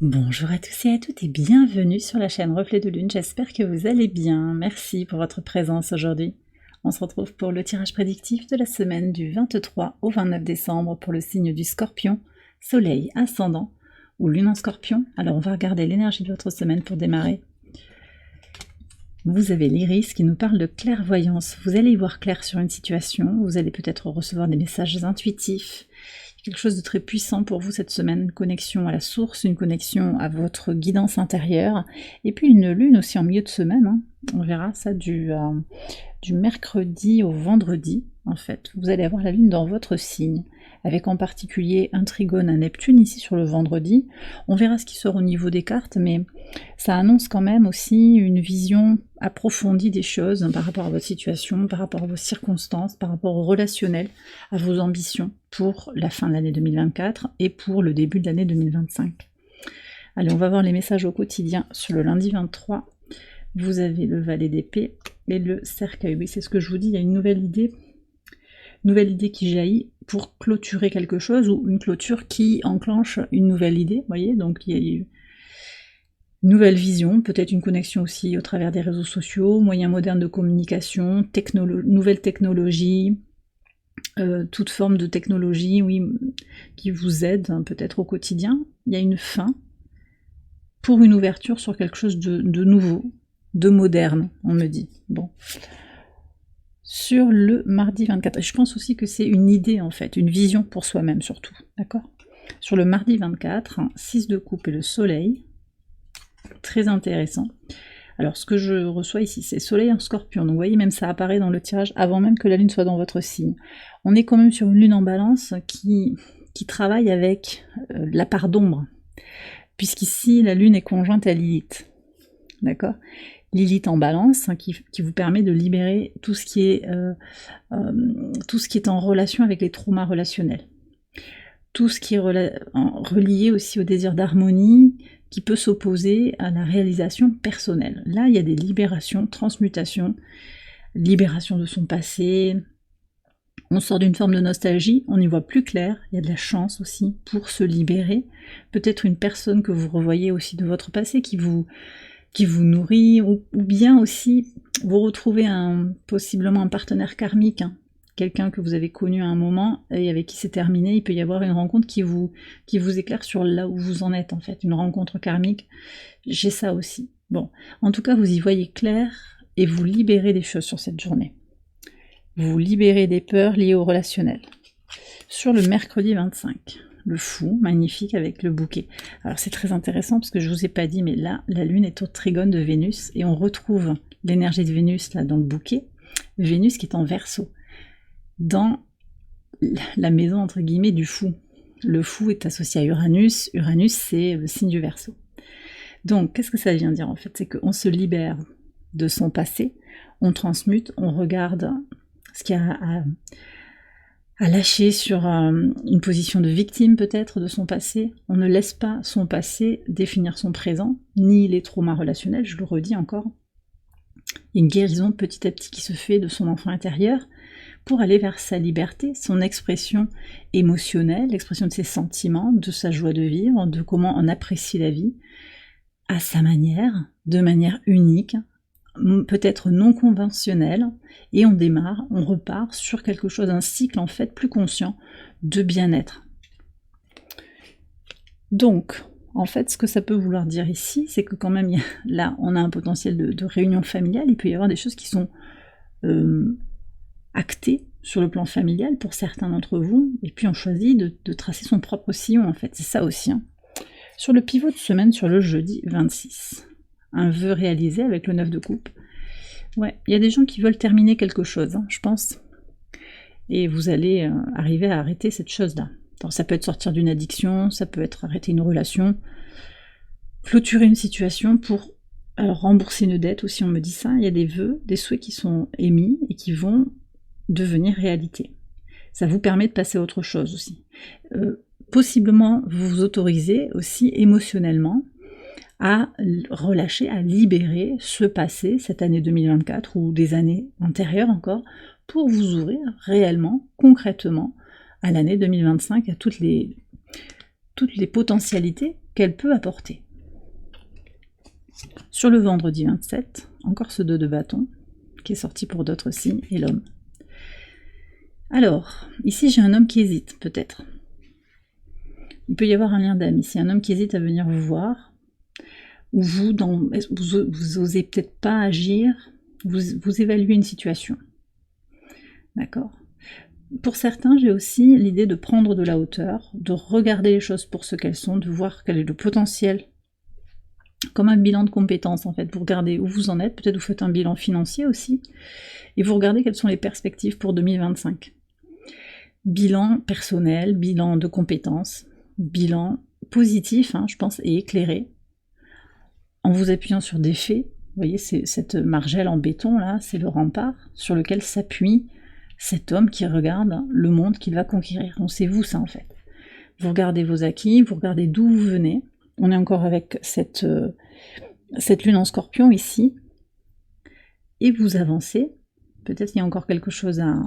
Bonjour à tous et à toutes et bienvenue sur la chaîne Reflet de Lune, j'espère que vous allez bien. Merci pour votre présence aujourd'hui. On se retrouve pour le tirage prédictif de la semaine du 23 au 29 décembre pour le signe du Scorpion, Soleil ascendant ou Lune en Scorpion. Alors on va regarder l'énergie de votre semaine pour démarrer. Vous avez l'Iris qui nous parle de clairvoyance. Vous allez y voir clair sur une situation, vous allez peut-être recevoir des messages intuitifs, quelque chose de très puissant pour vous cette semaine, une connexion à la source, une connexion à votre guidance intérieure, et puis une lune aussi en milieu de semaine, hein. On verra ça du mercredi au vendredi, en fait. Vous allez avoir la lune dans votre signe, avec en particulier un trigone à Neptune ici sur le vendredi. On verra ce qui sort au niveau des cartes, mais ça annonce quand même aussi une vision approfondie des choses, hein, par rapport à votre situation, par rapport à vos circonstances, par rapport au relationnel, à vos ambitions pour la fin de l'année 2024 et pour le début de l'année 2025. Allez, on va voir les messages au quotidien sur le lundi 23. Vous avez le valet d'épée et le cercueil. Oui, c'est ce que je vous dis, il y a une nouvelle idée qui jaillit pour clôturer quelque chose, ou une clôture qui enclenche une nouvelle idée, vous voyez, donc il y a eu une nouvelle vision, peut-être une connexion aussi au travers des réseaux sociaux, moyens modernes de communication, nouvelles technologies, toute forme de technologie, oui, qui vous aide, hein, peut-être au quotidien. Il y a une fin pour une ouverture sur quelque chose de nouveau, de moderne, on me dit. Bon. Sur le mardi 24, je pense aussi que c'est une idée en fait, une vision pour soi-même surtout, d'accord? Sur le mardi 24, 6 de coupe et le soleil, très intéressant. Alors ce que je reçois ici, c'est soleil en scorpion, donc vous voyez, même ça apparaît dans le tirage avant même que la lune soit dans votre signe. On est quand même sur une lune en balance qui travaille avec la part d'ombre, puisqu'ici la lune est conjointe à Lilith, d'accord? Lilith en balance, hein, qui vous permet de libérer tout ce qui est en relation avec les traumas relationnels. Tout ce qui est relié aussi au désir d'harmonie, qui peut s'opposer à la réalisation personnelle. Là, il y a des libérations, transmutations, libération de son passé. On sort d'une forme de nostalgie, on y voit plus clair, il y a de la chance aussi pour se libérer. Peut-être une personne que vous revoyez aussi de votre passé qui vous nourrit, ou bien aussi vous retrouvez possiblement un partenaire karmique, hein, quelqu'un que vous avez connu à un moment et avec qui c'est terminé. Il peut y avoir une rencontre qui vous éclaire sur là où vous en êtes en fait, une rencontre karmique. J'ai ça aussi. Bon, en tout cas vous y voyez clair et vous libérez des choses sur cette journée. Vous libérez des peurs liées au relationnel. Sur le mercredi 25, le fou, magnifique avec le bouquet. Alors c'est très intéressant parce que je vous ai pas dit, mais là, la lune est au trigone de Vénus et on retrouve l'énergie de Vénus là dans le bouquet. Vénus qui est en Verseau, dans la maison entre guillemets du fou. Le fou est associé à Uranus. Uranus, c'est le signe du Verseau. Donc, qu'est-ce que ça vient dire en fait? C'est qu'on se libère de son passé, on transmute, on regarde ce qu'il y a à lâcher sur une position de victime peut-être de son passé. On ne laisse pas son passé définir son présent, ni les traumas relationnels, je le redis encore. Il y a une guérison petit à petit qui se fait de son enfant intérieur pour aller vers sa liberté, son expression émotionnelle, l'expression de ses sentiments, de sa joie de vivre, de comment on apprécie la vie, à sa manière, de manière unique, peut-être non conventionnel, et on démarre, on repart sur quelque chose, un cycle en fait plus conscient de bien-être. Donc, en fait, ce que ça peut vouloir dire ici, c'est que quand même, là, on a un potentiel de réunion familiale, il peut y avoir des choses qui sont actées sur le plan familial pour certains d'entre vous, et puis on choisit de tracer son propre sillon, en fait, c'est ça aussi. Hein. Sur le pivot de semaine, sur le jeudi 26, un vœu réalisé avec le 9 de coupe. Ouais, il y a des gens qui veulent terminer quelque chose, hein, je pense. Et vous allez arriver à arrêter cette chose-là. Alors, ça peut être sortir d'une addiction, ça peut être arrêter une relation, clôturer une situation pour rembourser une dette aussi, on me dit ça. Il y a des vœux, des souhaits qui sont émis et qui vont devenir réalité. Ça vous permet de passer à autre chose aussi. Possiblement, vous vous autorisez aussi émotionnellement à relâcher, à libérer ce passé, cette année 2024 ou des années antérieures encore, pour vous ouvrir réellement, concrètement, à l'année 2025, à toutes les potentialités qu'elle peut apporter. Sur le vendredi 27, encore ce 2 de bâton, qui est sorti pour d'autres signes, et l'homme. Alors, ici j'ai un homme qui hésite, peut-être. Il peut y avoir un lien d'âme ici, un homme qui hésite à venir vous voir, ou vous osez peut-être pas agir, vous évaluez une situation. D'accord ? Pour certains, j'ai aussi l'idée de prendre de la hauteur, de regarder les choses pour ce qu'elles sont, de voir quel est le potentiel, comme un bilan de compétences en fait. Vous regardez où vous en êtes, peut-être vous faites un bilan financier aussi, et vous regardez quelles sont les perspectives pour 2025. Bilan personnel, bilan de compétences, bilan positif, je pense, et éclairé, en vous appuyant sur des faits. Vous voyez, c'est cette margelle en béton là, c'est le rempart sur lequel s'appuie cet homme qui regarde le monde qu'il va conquérir. Donc c'est vous ça en fait. Vous regardez vos acquis, vous regardez d'où vous venez. On est encore avec cette lune en Scorpion ici. Et vous avancez. Peut-être qu'il y a encore quelque chose à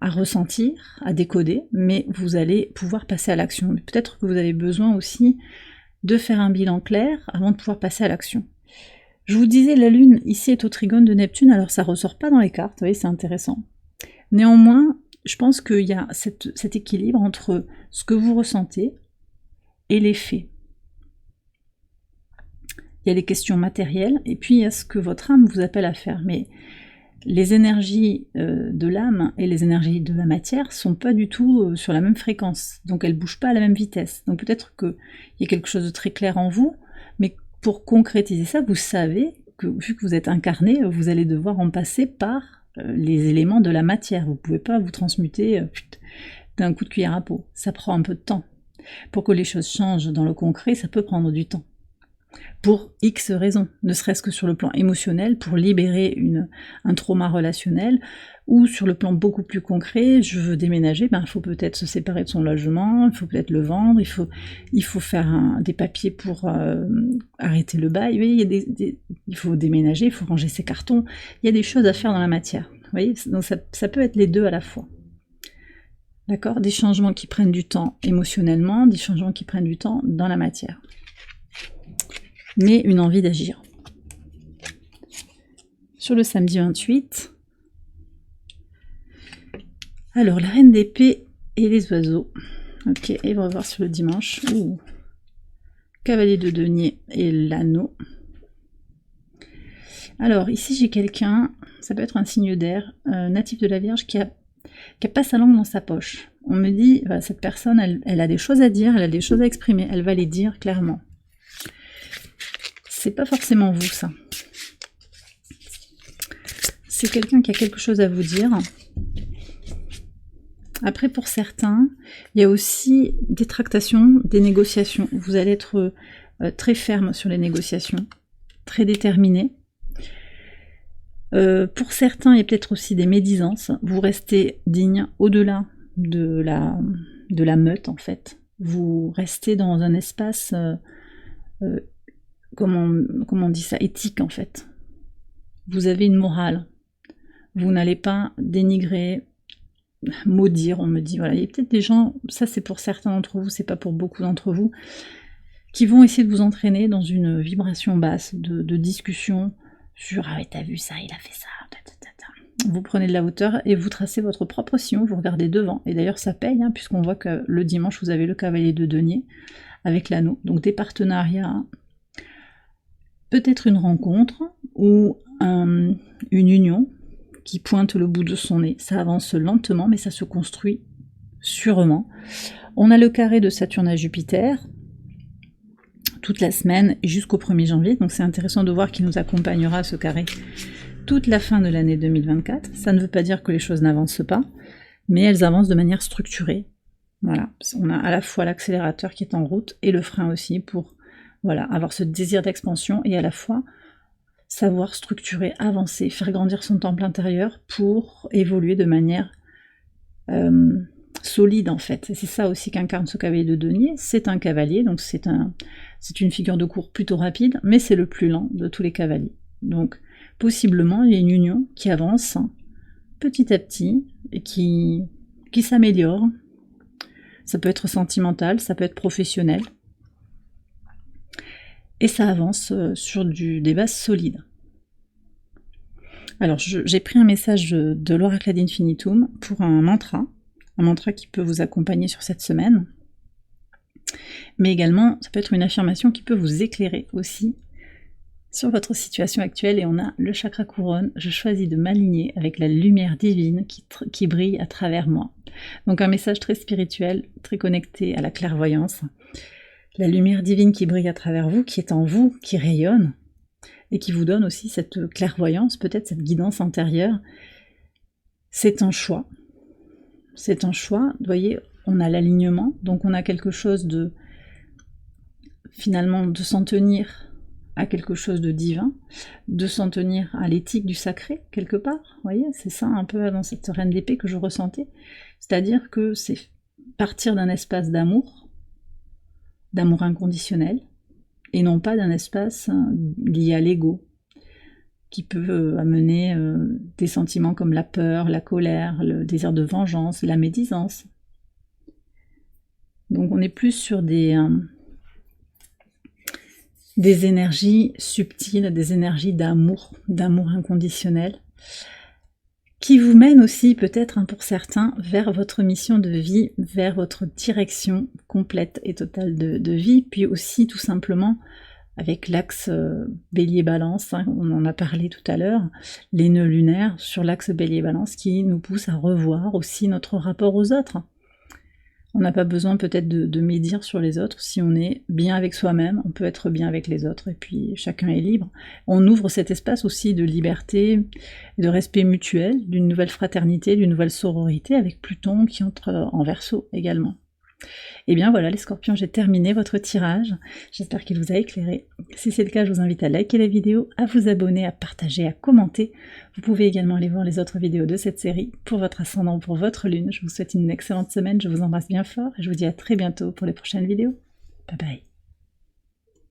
ressentir, à décoder, mais vous allez pouvoir passer à l'action. Peut-être que vous avez besoin aussi de faire un bilan clair avant de pouvoir passer à l'action. Je vous disais, la Lune, ici, est au trigone de Neptune, alors ça ressort pas dans les cartes, vous voyez, c'est intéressant. Néanmoins, je pense qu'il y a cet équilibre entre ce que vous ressentez et les faits. Il y a les questions matérielles, et puis il y a ce que votre âme vous appelle à faire. Mais les énergies de l'âme et les énergies de la matière sont pas du tout sur la même fréquence, donc elles bougent pas à la même vitesse. Donc peut-être qu'il y a quelque chose de très clair en vous, mais pour concrétiser ça, vous savez que vu que vous êtes incarné, vous allez devoir en passer par les éléments de la matière. Vous ne pouvez pas vous transmuter d'un coup de cuillère à peau. Ça prend un peu de temps. Pour que les choses changent dans le concret, ça peut prendre du temps. Pour X raisons, ne serait-ce que sur le plan émotionnel, pour libérer un trauma relationnel, ou sur le plan beaucoup plus concret, je veux déménager, il faut peut-être se séparer de son logement, il faut peut-être le vendre, il faut faire des papiers pour arrêter le bail, vous voyez, il faut déménager, il faut ranger ses cartons, il y a des choses à faire dans la matière, vous voyez, donc ça peut être les deux à la fois. D'accord ? Des changements qui prennent du temps émotionnellement, des changements qui prennent du temps dans la matière. Mais une envie d'agir. Sur le samedi 28, alors la reine d'épée et les oiseaux. Ok, et on va voir sur le dimanche. Cavalier de denier et l'anneau. Alors ici j'ai quelqu'un, ça peut être un signe d'air, natif de la Vierge, qui a pas sa langue dans sa poche. On me dit, cette personne, elle a des choses à dire, elle a des choses à exprimer, elle va les dire clairement. C'est pas forcément vous, ça. C'est quelqu'un qui a quelque chose à vous dire. Après, pour certains, il y a aussi des tractations, des négociations. Vous allez être très ferme sur les négociations, très déterminé. Pour certains, il y a peut-être aussi des médisances. Vous restez digne au-delà de la meute, en fait. Vous restez dans un espace... comment on dit ça, éthique en fait. Vous avez une morale. Vous n'allez pas dénigrer, maudire, on me dit. Voilà, il y a peut-être des gens, ça c'est pour certains d'entre vous, c'est pas pour beaucoup d'entre vous, qui vont essayer de vous entraîner dans une vibration basse de discussion sur ah ouais, t'as vu ça, il a fait ça. Vous prenez de la hauteur et vous tracez votre propre sillon, vous regardez devant. Et d'ailleurs ça paye, puisqu'on voit que le dimanche vous avez le cavalier de denier avec l'anneau. Donc des partenariats. Peut-être une rencontre ou une union qui pointe le bout de son nez. Ça avance lentement, mais ça se construit sûrement. On a le carré de Saturne à Jupiter toute la semaine jusqu'au 1er janvier. Donc c'est intéressant de voir qu'il nous accompagnera ce carré toute la fin de l'année 2024. Ça ne veut pas dire que les choses n'avancent pas, mais elles avancent de manière structurée. Voilà, on a à la fois l'accélérateur qui est en route et le frein aussi pour avoir ce désir d'expansion et à la fois savoir structurer, avancer, faire grandir son temple intérieur pour évoluer de manière solide en fait. Et c'est ça aussi qu'incarne ce cavalier de denier. C'est un cavalier, donc c'est une figure de cours plutôt rapide, mais c'est le plus lent de tous les cavaliers. Donc possiblement il y a une union qui avance petit à petit et qui s'améliore, Ça peut être sentimental, ça peut être professionnel. Et ça avance sur des bases solides. Alors, j'ai pris un message de l'Oracle ad Infinitum pour un mantra qui peut vous accompagner sur cette semaine. Mais également, ça peut être une affirmation qui peut vous éclairer aussi sur votre situation actuelle. Et on a le chakra couronne. Je choisis de m'aligner avec la lumière divine qui brille à travers moi. Donc un message très spirituel, très connecté à la clairvoyance. La lumière divine qui brille à travers vous, qui est en vous, qui rayonne, et qui vous donne aussi cette clairvoyance, peut-être cette guidance intérieure. C'est un choix. C'est un choix. Vous voyez, on a l'alignement, donc on a quelque chose de, finalement, de s'en tenir à quelque chose de divin, de s'en tenir à l'éthique du sacré, quelque part. Vous voyez, c'est ça un peu dans cette reine d'épée que je ressentais. C'est-à-dire que c'est partir d'un espace d'amour inconditionnel, et non pas d'un espace lié à l'ego, qui peut amener des sentiments comme la peur, la colère, le désir de vengeance, la médisance. Donc on est plus sur des énergies subtiles, des énergies d'amour inconditionnel, qui vous mènent aussi peut-être pour certains vers votre mission de vie, vers votre direction complète et totale de vie, puis aussi tout simplement avec l'axe Bélier-Balance, on en a parlé tout à l'heure, les nœuds lunaires sur l'axe Bélier-Balance qui nous poussent à revoir aussi notre rapport aux autres. On n'a pas besoin peut-être de médire sur les autres. Si on est bien avec soi-même, on peut être bien avec les autres, et puis chacun est libre. On ouvre cet espace aussi de liberté, de respect mutuel, d'une nouvelle fraternité, d'une nouvelle sororité, avec Pluton qui entre en Verseau également. Et bien voilà les scorpions, j'ai terminé votre tirage, j'espère qu'il vous a éclairé. Si c'est le cas, je vous invite à liker la vidéo, à vous abonner, à partager, à commenter. Vous pouvez également aller voir les autres vidéos de cette série pour votre ascendant, pour votre lune. Je vous souhaite une excellente semaine, je vous embrasse bien fort et je vous dis à très bientôt pour les prochaines vidéos. Bye bye.